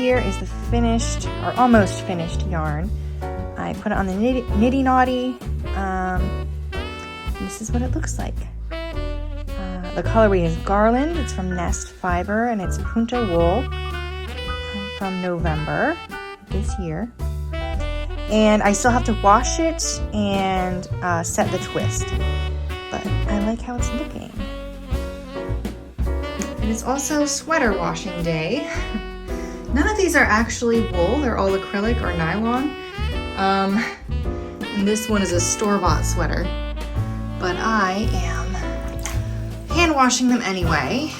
here is the finished or almost finished yarn. I put it on the Nitty Naughty. This is what it looks like. The colorway is Garland. It's from Nest Fiber, and it's Punta Wool from November this year. And I still have to wash it and set the twist, but I like how it's looking. And it's also sweater washing day. None of these are actually wool, they're all acrylic or nylon. And this one is a store-bought sweater, but I am hand washing them anyway.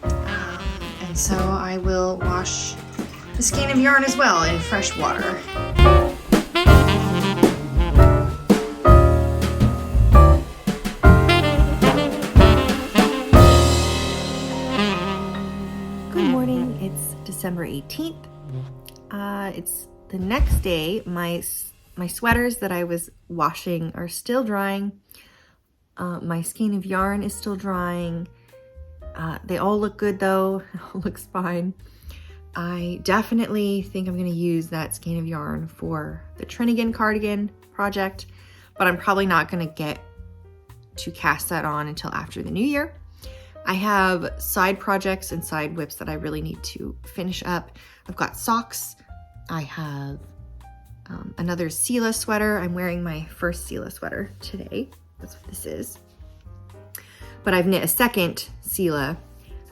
And so I will wash the skein of yarn as well in fresh water. Good morning, it's December 18th. It's the next day. My sweaters that I was washing are still drying. My skein of yarn is still drying. They all look good though, it all looks fine. I definitely think I'm gonna use that skein of yarn for the Trinigan cardigan project, but I'm probably not gonna get to cast that on until after the new year. I have side projects and side whips that I really need to finish up. I've got socks. I have another Sela sweater. I'm wearing my first Sela sweater today. That's what this is. But I've knit a second Sela,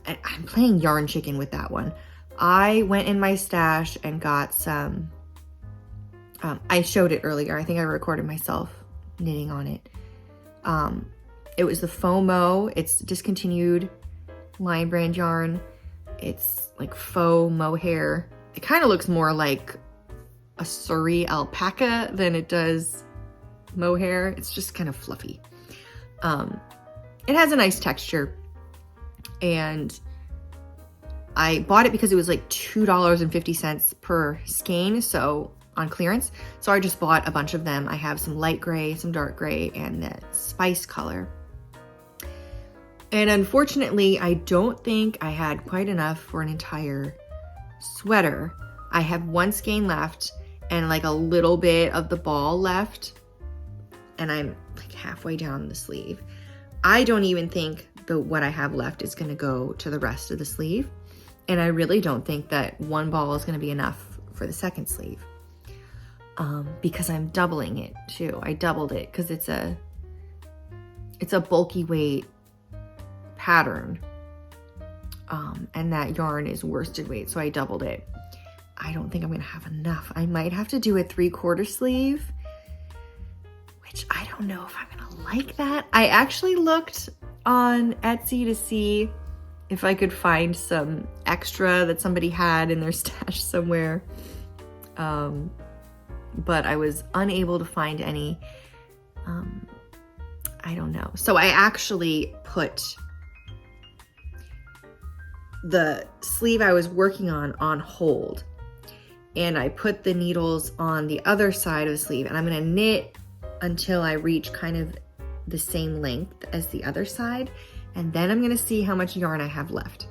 and I'm playing yarn chicken with that one. I went in my stash and got some, I showed it earlier. I think I recorded myself knitting on it. It was the FOMO. It's discontinued line brand yarn. It's like faux mohair. It kind of looks more like a Surrey alpaca than it does mohair. It's just kind of fluffy. It has a nice texture, and I bought it because it was like $2.50 per skein, so on clearance. So I just bought a bunch of them. I have some light gray, some dark gray, and the spice color. And unfortunately, I don't think I had quite enough for an entire sweater. I have one skein left and like a little bit of the ball left, and I'm like halfway down the sleeve. I don't even think what I have left is gonna go to the rest of the sleeve. And I really don't think that one ball is gonna be enough for the second sleeve, because I'm doubling it too. I doubled it because it's a bulky weight pattern, and that yarn is worsted weight, so I doubled it. I don't think I'm gonna have enough. I might have to do a 3/4 sleeve, which I don't know if I'm gonna like that. I actually looked on Etsy to see if I could find some extra that somebody had in their stash somewhere, but I was unable to find any. I don't know. So I actually put the sleeve I was working on hold, and I put the needles on the other side of the sleeve, and I'm gonna knit until I reach kind of the same length as the other side, and then I'm gonna see how much yarn I have left.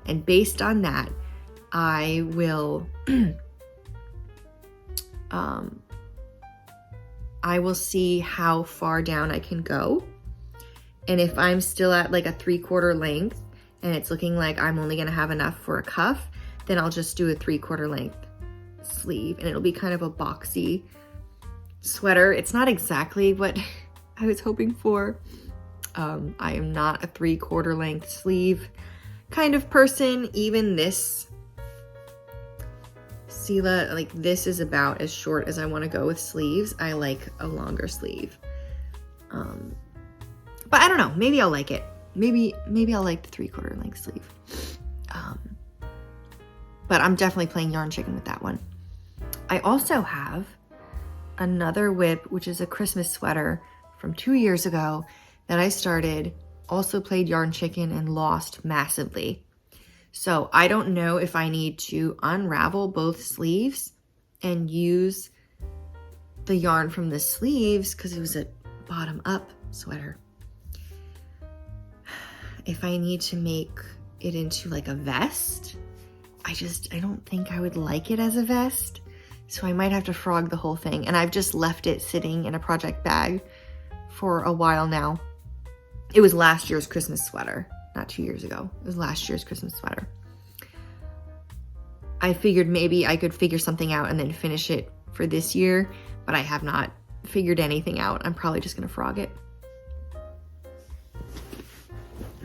And based on that, I will see how far down I can go. And if I'm still at like a 3/4 length and it's looking like I'm only gonna have enough for a cuff, then I'll just do a 3/4 length sleeve, and it'll be kind of a boxy sweater. It's not exactly what I was hoping for. I am not a 3/4 length sleeve kind of person. Even this Sela, like this is about as short as I want to go with sleeves. I like a longer sleeve. But I don't know, maybe I'll like it. Maybe I'll like the 3/4 length sleeve. But I'm definitely playing yarn chicken with that one. I also have another whip, which is a Christmas sweater from 2 years ago that I started, also played yarn chicken and lost massively. So I don't know if I need to unravel both sleeves and use the yarn from the sleeves, because it was a bottom up sweater. If I need to make it into like a vest I don't think I would like it as a vest. So I might have to frog the whole thing. And I've just left it sitting in a project bag for a while now. It was last year's Christmas sweater, not 2 years ago. It was last year's Christmas sweater. I figured maybe I could figure something out and then finish it for this year, but I have not figured anything out. I'm probably just gonna frog it.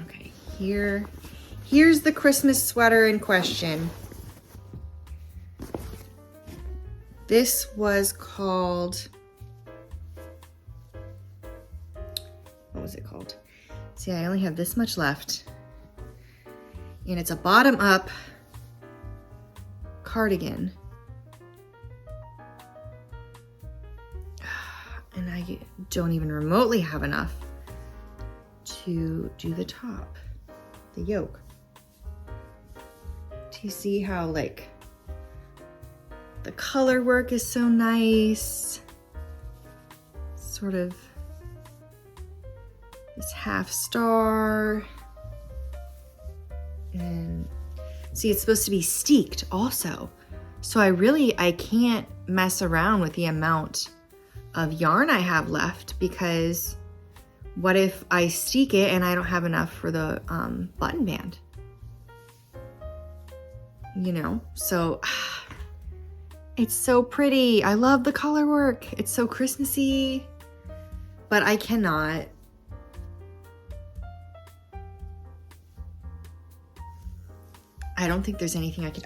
Okay, here's the Christmas sweater in question. This was called, what was it called? See, I only have this much left. And it's a bottom up cardigan. And I don't even remotely have enough to do the top, the yoke. Do you see how like the color work is so nice? Sort of this half star. And see, it's supposed to be steeked also. So I can't mess around with the amount of yarn I have left, because what if I steek it and I don't have enough for the button band? You know, so it's so pretty. I love the color work. It's so Christmassy, but I cannot. I don't think there's anything I could,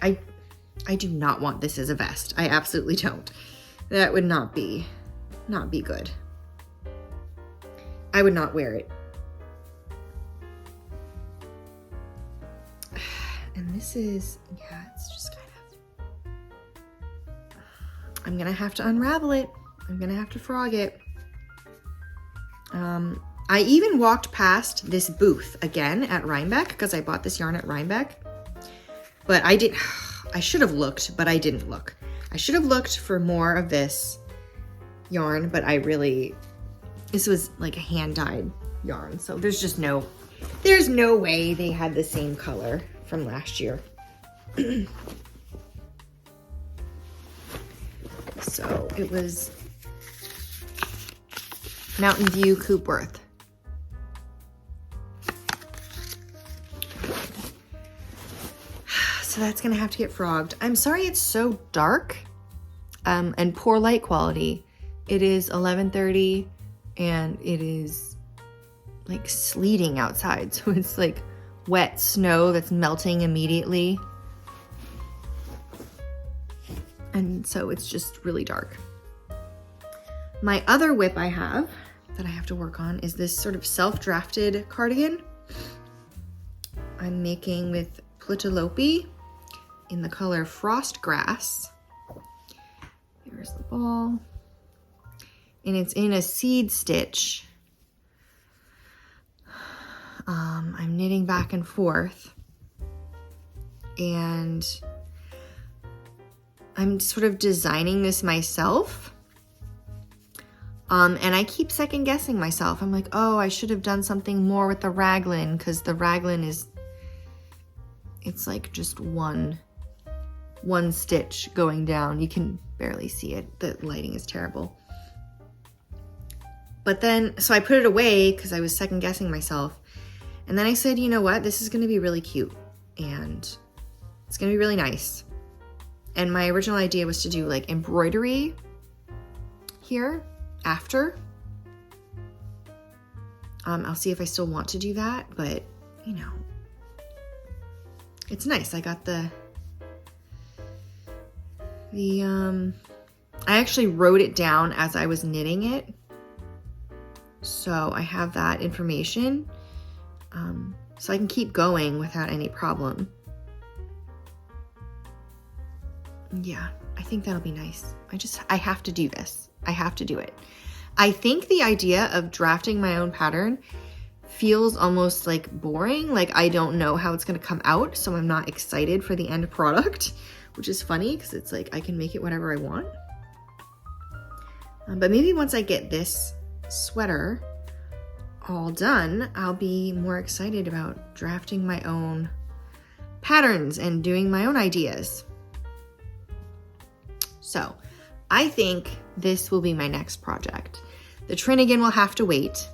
I do not want this as a vest. I absolutely don't. That would not be good. I would not wear it. And this is, yeah, it's just kind of, I'm gonna have to unravel it. I'm gonna have to frog it. I even walked past this booth again at Rhinebeck, because I bought this yarn at Rhinebeck. But I should have looked, but I didn't look. I should have looked for more of this yarn, but this was like a hand-dyed yarn. So there's no way they had the same color from last year. So it was Mountain View Coopworth. So that's gonna have to get frogged. I'm sorry it's so dark and poor light quality. It is 11:30 and it is like sleeting outside. So it's like wet snow that's melting immediately. And so it's just really dark. My other whip I have that I have to work on is this sort of self-drafted cardigan I'm making with Plutalope in the color Frost Grass. Here's the ball. And it's in a seed stitch. I'm knitting back and forth. And I'm sort of designing this myself. And I keep second guessing myself. I'm like, oh, I should have done something more with the raglan, because the raglan it's like just one stitch going down. You can barely see it. The lighting is terrible. But then, so I put it away because I was second guessing myself. And then I said, you know what? This is going to be really cute and it's going to be really nice. And my original idea was to do like embroidery here after. I'll see if I still want to do that, but you know, it's nice. I got I actually wrote it down as I was knitting it. So I have that information. So I can keep going without any problem. Yeah, I think that'll be nice. I have to do this. I have to do it. I think the idea of drafting my own pattern feels almost like boring. Like I don't know how it's gonna come out, so I'm not excited for the end product, which is funny because it's like I can make it whatever I want. But maybe once I get this sweater all done, I'll be more excited about drafting my own patterns and doing my own ideas. So I think this will be my next project. The Trinigan will have to wait,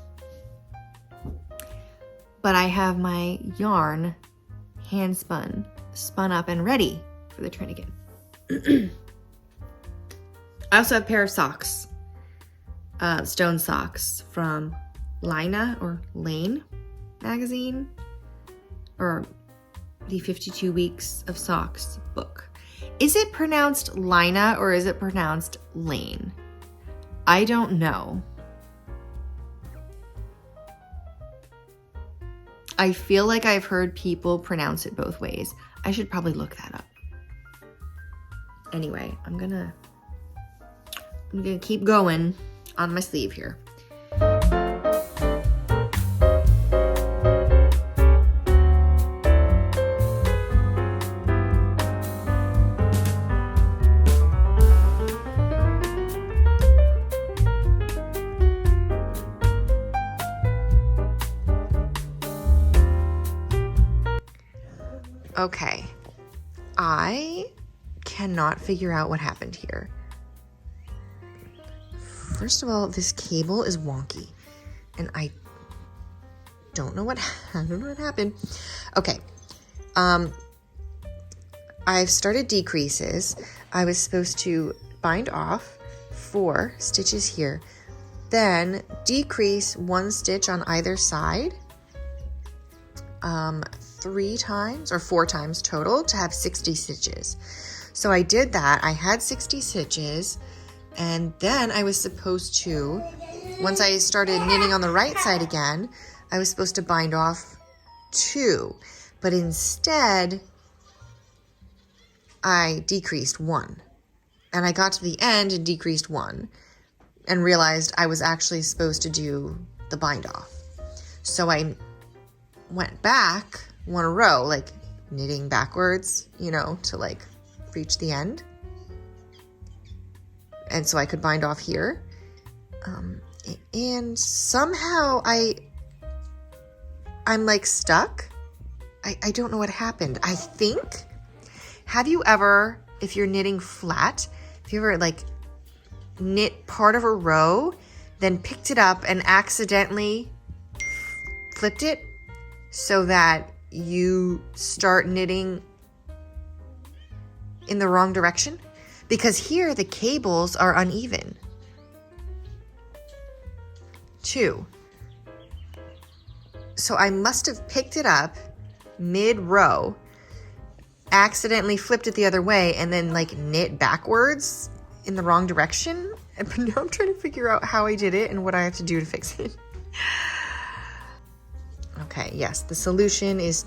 but I have my yarn hand spun up and ready for the Trinigan. I also have a pair of socks, stone socks from Lina or Lane magazine, or the 52 Weeks of Socks book. Is it pronounced Lina or is it pronounced Lane? I don't know. I feel like I've heard people pronounce it both ways. I should probably look that up. Anyway, I'm gonna keep going on my sleeve here. Okay, I cannot figure out what happened here. First of all, this cable is wonky, and I don't know what happened. Okay, I've started decreases. I was supposed to bind off 4 stitches here, then decrease 1 stitch on either side, 3 times or 4 times total to have 60 stitches. So I did that. I had 60 stitches, and then I was supposed to, once I started knitting on the right side again, I was supposed to bind off 2, but instead I decreased 1, and I got to the end and decreased 1 and realized I was actually supposed to do the bind off. So I went back 1 row, like knitting backwards, you know, to like reach the end. And so I could bind off here. And somehow I'm like stuck. I don't know what happened. I think, have you ever, if you're knitting flat, if you ever like knit part of a row, then picked it up and accidentally flipped it so that you start knitting in the wrong direction? Because here the cables are uneven. 2. So I must have picked it up mid-row, accidentally flipped it the other way, and then like knit backwards in the wrong direction. But now I'm trying to figure out how I did it and what I have to do to fix it. Okay, yes, the solution is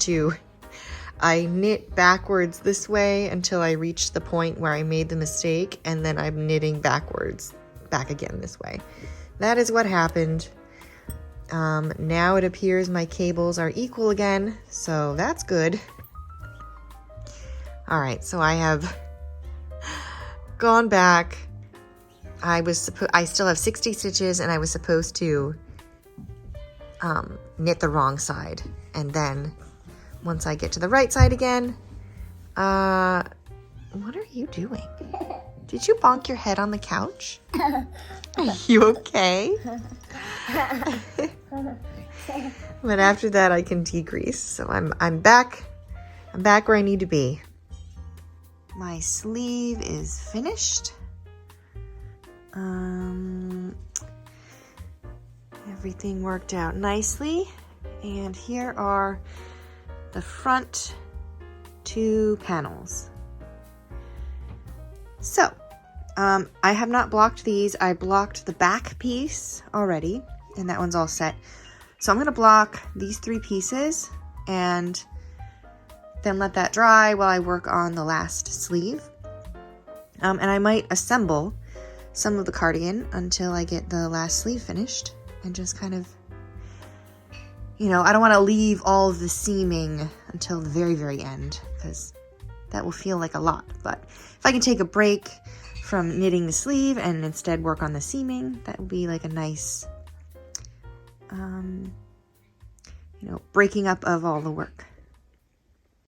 I knit backwards this way until I reach the point where I made the mistake, and then I'm knitting backwards back again this way. That is what happened. Now it appears my cables are equal again, so that's good. All right, so I have gone back. I still have 60 stitches, and I was supposed to knit the wrong side, and then once I get to the right side again, what are you doing? Did you bonk your head on the couch? Are you okay? But after that I can decrease. So I'm back where I need to be. My sleeve is finished. Everything worked out nicely. And here are the front 2 panels. So, I have not blocked these. I blocked the back piece already, and that one's all set. So I'm going to block these 3 pieces and then let that dry while I work on the last sleeve. And I might assemble some of the cardigan until I get the last sleeve finished, and just kind of, you know, I don't want to leave all of the seaming until the very, very end, because that will feel like a lot. But if I can take a break from knitting the sleeve and instead work on the seaming, that would be like a nice, you know, breaking up of all the work.